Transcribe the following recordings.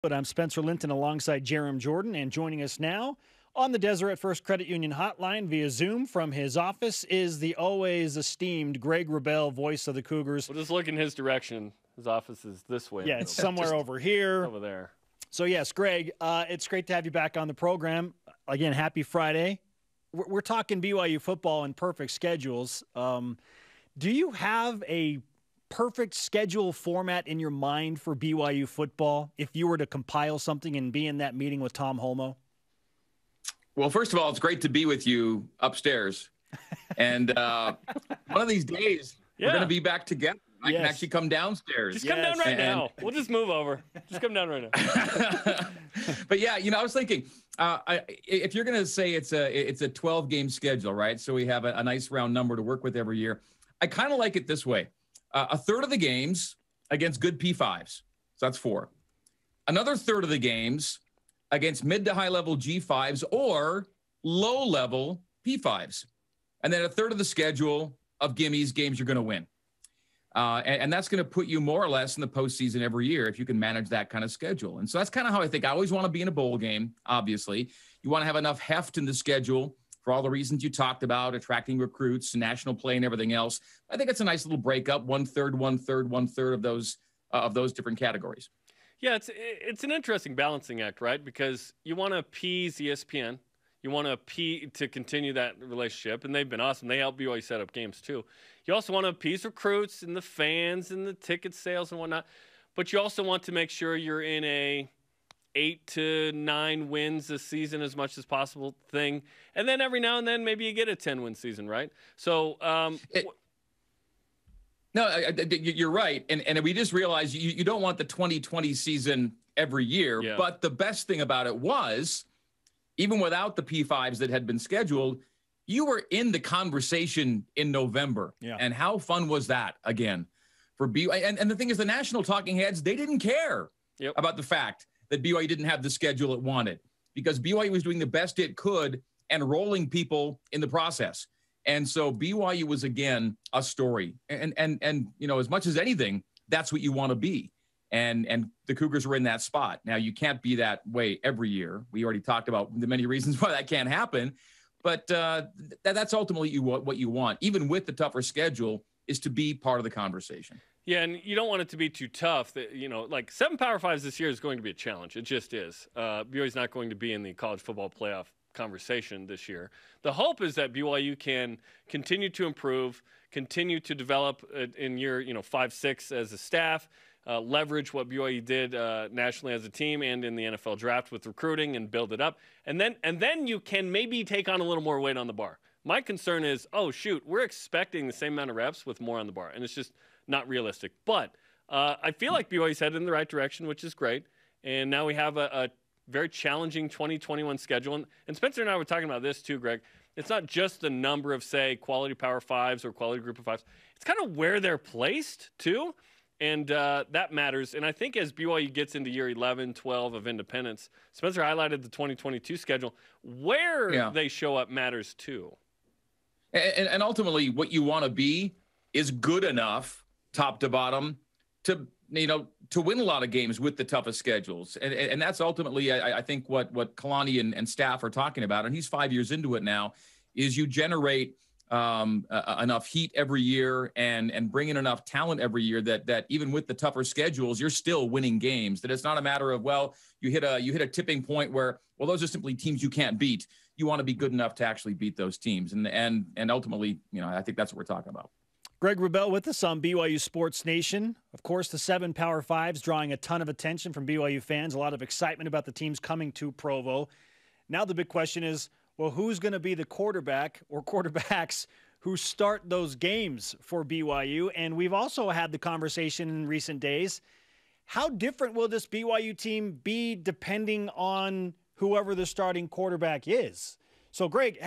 But I'm Spencer Linton alongside Jarom Jordan, and joining us now on the Deseret First Credit Union hotline via Zoom from his office is the always esteemed Greg Wrubell, voice of the Cougars. We'll just look in his direction. His office is this way. Yeah, it's somewhere over here. Over there. So, yes, Greg, it's great to have you back on the program. Again, happy Friday. We're talking BYU football and perfect schedules. Do you have a perfect schedule format in your mind for BYU football if you were to compile something and be in that meeting with Tom Holmoe? Well, first of all, it's great to be with you upstairs. And one of these days, we're going to be back together. I can actually come downstairs. Just come down right now. We'll just move over. Just come down right now. But yeah, I was thinking, if you're going to say it's a 12-game schedule, right? So we have a nice round number to work with every year. I kind of like it this way. A third of the games against good P5s. So that's 4. Another third of the games against mid to high level G5s or low level P5s. And then a third of the schedule of gimmies, games you're going to win. And that's going to put you more or less in the postseason every year if you can manage that kind of schedule. And so that's kind of how I think. I always want to be in a bowl game, obviously. You want to have enough heft in the schedule for all the reasons you talked about, attracting recruits, national play, and everything else. I think it's a nice little breakup, one third of those different categories. Yeah, it's an interesting balancing act, right? Because you want to appease ESPN. You want to continue that relationship, and they've been awesome. They help BYU set up games, too. You also want to appease recruits and the fans and the ticket sales and whatnot. But you also want to make sure you're in a 8 to 9 wins this season as much as possible thing. And then every now and then maybe you get a 10-win season, right? So no, you're right. And we just realized you don't want the 2020 season every year. Yeah. But the best thing about it was, even without the P5s that had been scheduled, you were in the conversation in November. Yeah. And how fun was that, again, for BYU? And the thing is, the national talking heads, they didn't care about the fact that BYU didn't have the schedule it wanted, because BYU was doing the best it could and rolling people in the process. And so BYU was, again, a story. And as much as anything, that's what you want to be. And the Cougars were in that spot. Now, you can't be that way every year. We already talked about the many reasons why that can't happen. But that's ultimately what you want, even with the tougher schedule, is to be part of the conversation. Yeah, and you don't want it to be too tough. That, like 7 Power 5s this year is going to be a challenge. It just is. BYU's not going to be in the college football playoff conversation this year. The hope is that BYU can continue to improve, continue to develop in year 5, 6 as a staff, leverage what BYU did nationally as a team and in the NFL draft with recruiting and build it up. And then you can maybe take on a little more weight on the bar. My concern is, we're expecting the same amount of reps with more on the bar, and it's just not realistic. But I feel like BYU's headed in the right direction, which is great. And now we have a very challenging 2021 schedule. And Spencer and I were talking about this too, Greg. It's not just the number of, say, quality Power 5s or quality Group of 5s. It's kind of where they're placed too. And that matters. And I think as BYU gets into year 11, 12 of independence, Spencer highlighted the 2022 schedule. Where they show up matters too. And ultimately, what you want to be is good enough, top to bottom, to win a lot of games with the toughest schedules. And that's ultimately, I think, what Kalani and staff are talking about. And he's 5 years into it now, is you generate enough heat every year and bring in enough talent every year that even with the tougher schedules, you're still winning games. That it's not a matter of, you hit a tipping point where, those are simply teams you can't beat. You want to be good enough to actually beat those teams. And ultimately, I think that's what we're talking about. Greg Wrubell with us on BYU Sports Nation. Of course, the 7 Power 5s drawing a ton of attention from BYU fans, a lot of excitement about the teams coming to Provo. Now the big question is, who's going to be the quarterback or quarterbacks who start those games for BYU? And we've also had the conversation in recent days, how different will this BYU team be depending on whoever the starting quarterback is? So, Greg,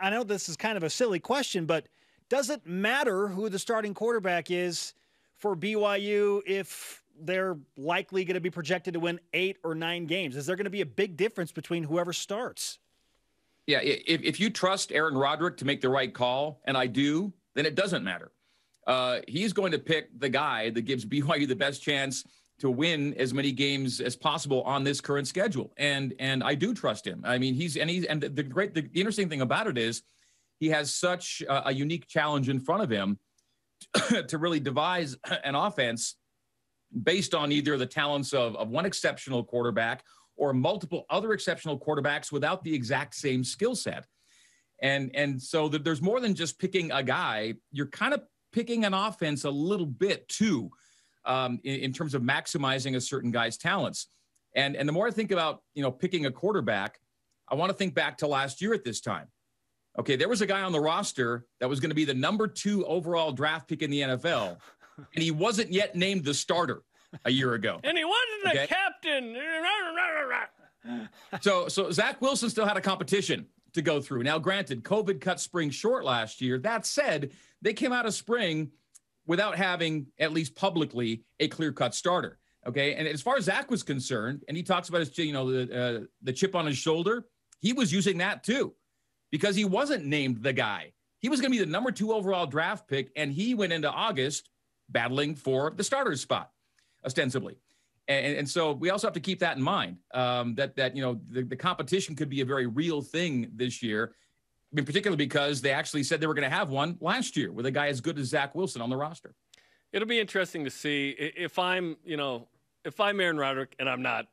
I know this is kind of a silly question, but does it matter who the starting quarterback is for BYU if they're likely going to be projected to win 8 or 9 games? Is there going to be a big difference between whoever starts? Yeah, if you trust Aaron Roderick to make the right call, and I do, then it doesn't matter. He's going to pick the guy that gives BYU the best chance to win as many games as possible on this current schedule. And I do trust him. I mean, the interesting thing about it is he has such a unique challenge in front of him to really devise an offense based on either the talents of one exceptional quarterback or multiple other exceptional quarterbacks without the exact same skill set. And so there's more than just picking a guy. You're kind of picking an offense a little bit too, in terms of maximizing a certain guy's talents. And the more I think about, picking a quarterback, I want to think back to last year at this time. Okay, there was a guy on the roster that was going to be the number 2 overall draft pick in the NFL, and he wasn't yet named the starter a year ago. And he wasn't a captain. So Zach Wilson still had a competition to go through. Now, granted, COVID cut spring short last year. That said, they came out of spring without having, at least publicly, a clear-cut starter. Okay, and as far as Zach was concerned, and he talks about his, the chip on his shoulder, he was using that too, because he wasn't named the guy. He was going to be the number 2 overall draft pick, and he went into August battling for the starter spot, ostensibly. And so we also have to keep that in mind, that the competition could be a very real thing this year, in particular because they actually said they were going to have one last year with a guy as good as Zach Wilson on the roster. It'll be interesting to see if I'm Aaron Roderick, and I'm not.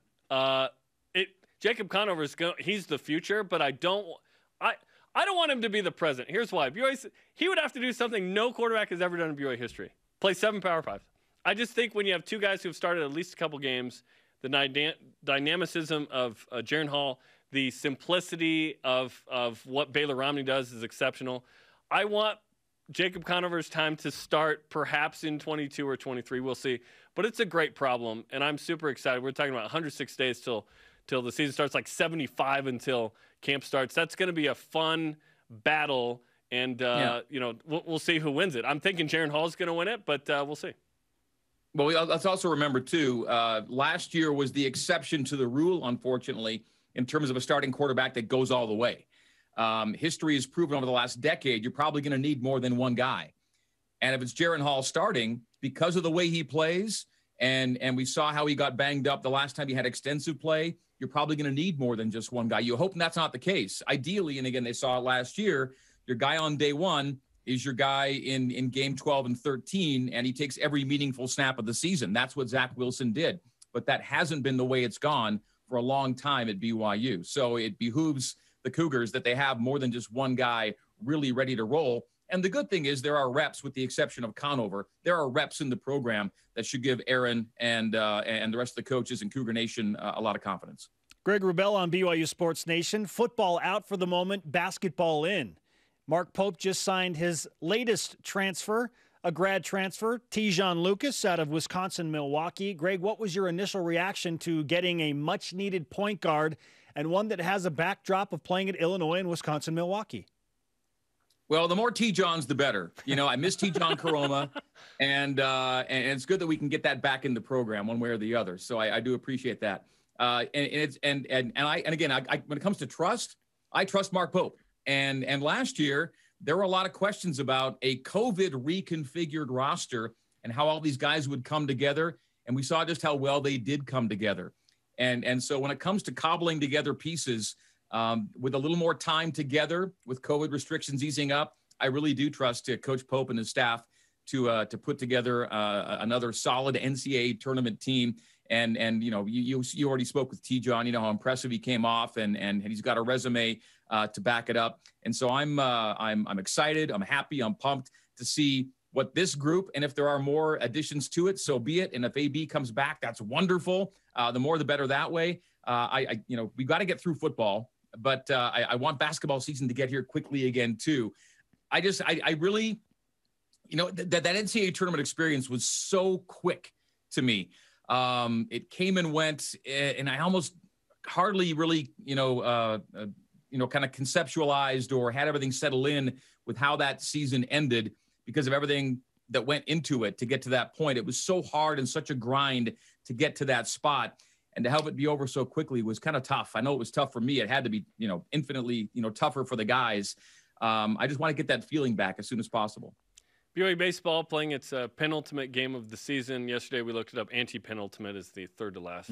Jacob Conover he's the future, but I don't want him to be the present. Here's why. He would have to do something no quarterback has ever done in BYU history: play 7 Power 5s. I just think when you have 2 guys who have started at least a couple games, the dynamicism of Jaron Hall, the simplicity of what Baylor Romney does is exceptional. I want Jacob Conover's time to start perhaps in 22 or 23. We'll see. But it's a great problem, and I'm super excited. We're talking about 106 days till the season starts, like 75 until camp starts. That's going to be a fun battle, and we'll see who wins it. I'm thinking Jaron Hall's going to win it, but we'll see. Well, let's also remember, too, last year was the exception to the rule, unfortunately, in terms of a starting quarterback that goes all the way. History has proven over the last decade you're probably going to need more than one guy. And if it's Jaron Hall starting, because of the way he plays, and we saw how he got banged up the last time he had extensive play, you're probably going to need more than just one guy. You hope that's not the case. Ideally, and again, they saw it last year, your guy on day 1 is your guy in game 12 and 13, and he takes every meaningful snap of the season. That's what Zach Wilson did. But that hasn't been the way it's gone for a long time at BYU. So it behooves the Cougars that they have more than just one guy really ready to roll. And the good thing is there are reps, with the exception of Conover. There are reps in the program that should give Aaron and the rest of the coaches in Cougar Nation a lot of confidence. Greg Wrubell on BYU Sports Nation. Football out for the moment, basketball in. Mark Pope just signed his latest transfer, a grad transfer, Tejon Lucas out of Wisconsin-Milwaukee. Greg, what was your initial reaction to getting a much-needed point guard and one that has a backdrop of playing at Illinois and Wisconsin-Milwaukee? Well, the more T-Johns, the better. I miss T-John Karoma, and it's good that we can get that back in the program one way or the other. So I do appreciate that. When it comes to trust, I trust Mark Pope. And last year, there were a lot of questions about a COVID reconfigured roster and how all these guys would come together. And we saw just how well they did come together. And so when it comes to cobbling together pieces with a little more time together, with COVID restrictions easing up, I really do trust Coach Pope and his staff to put together another solid NCAA tournament team. And you already spoke with T-John, how impressive he came off, and he's got a resume to back it up. And so I'm excited, I'm happy, I'm pumped to see what this group, and if there are more additions to it, so be it. And if AB comes back, that's wonderful. The more, the better that way. We've got to get through football, but I want basketball season to get here quickly again too. I really, that NCAA tournament experience was so quick to me. It came and went, and I almost hardly really, kind of conceptualized or had everything settle in with how that season ended because of everything that went into it to get to that point. It was so hard and such a grind to get to that spot, and to have it be over so quickly was kind of tough. I know it was tough for me. It had to be, infinitely, tougher for the guys. I just want to get that feeling back as soon as possible. BYU baseball playing its penultimate game of the season. Yesterday we looked it up. Anti-penultimate is the third to last,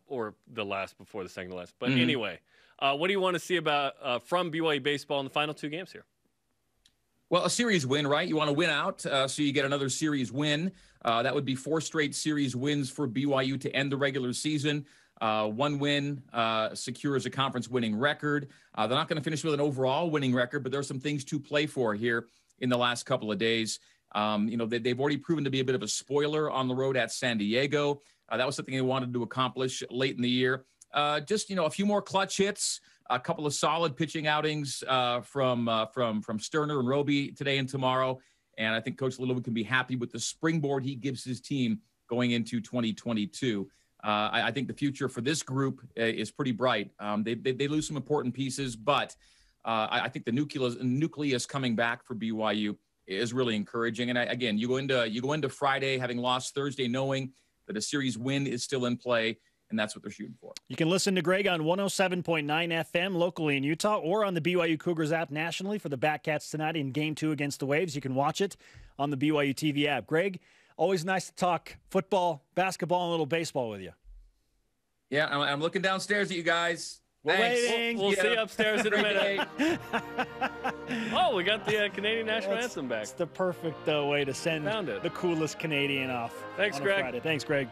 or the last before the second to last. But anyway, what do you want to see about from BYU baseball in the final 2 games here? Well, a series win, right? You want to win out, so you get another series win. That would be 4 straight series wins for BYU to end the regular season. 1 win secures a conference winning record. They're not going to finish with an overall winning record, but there are some things to play for here in the last couple of days. They've already proven to be a bit of a spoiler on the road at San Diego. That was something they wanted to accomplish late in the year. Just a few more clutch hits, a couple of solid pitching outings from Sterner and Roby today and tomorrow. And I think Coach Littlewood can be happy with the springboard he gives his team going into 2022. I think the future for this group is pretty bright. They lose some important pieces, but I think the nucleus coming back for BYU is really encouraging. And again, you go into Friday having lost Thursday, knowing that a series win is still in play, and that's what they're shooting for. You can listen to Greg on 107.9 FM locally in Utah, or on the BYU Cougars app nationally for the Batcats tonight in Game 2 against the Waves. You can watch it on the BYU TV app. Greg, always nice to talk football, basketball, and a little baseball with you. Yeah, I'm looking downstairs at you guys. We're waiting. We'll see you upstairs in a minute. Oh, we got the Canadian National Anthem back. It's the perfect way to send the coolest Canadian off. Thanks, Greg. Friday. Thanks, Greg.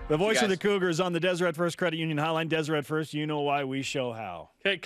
The voice of the Cougars on the Deseret First Credit Union Highline. Deseret First, you know why, we show how. Okay.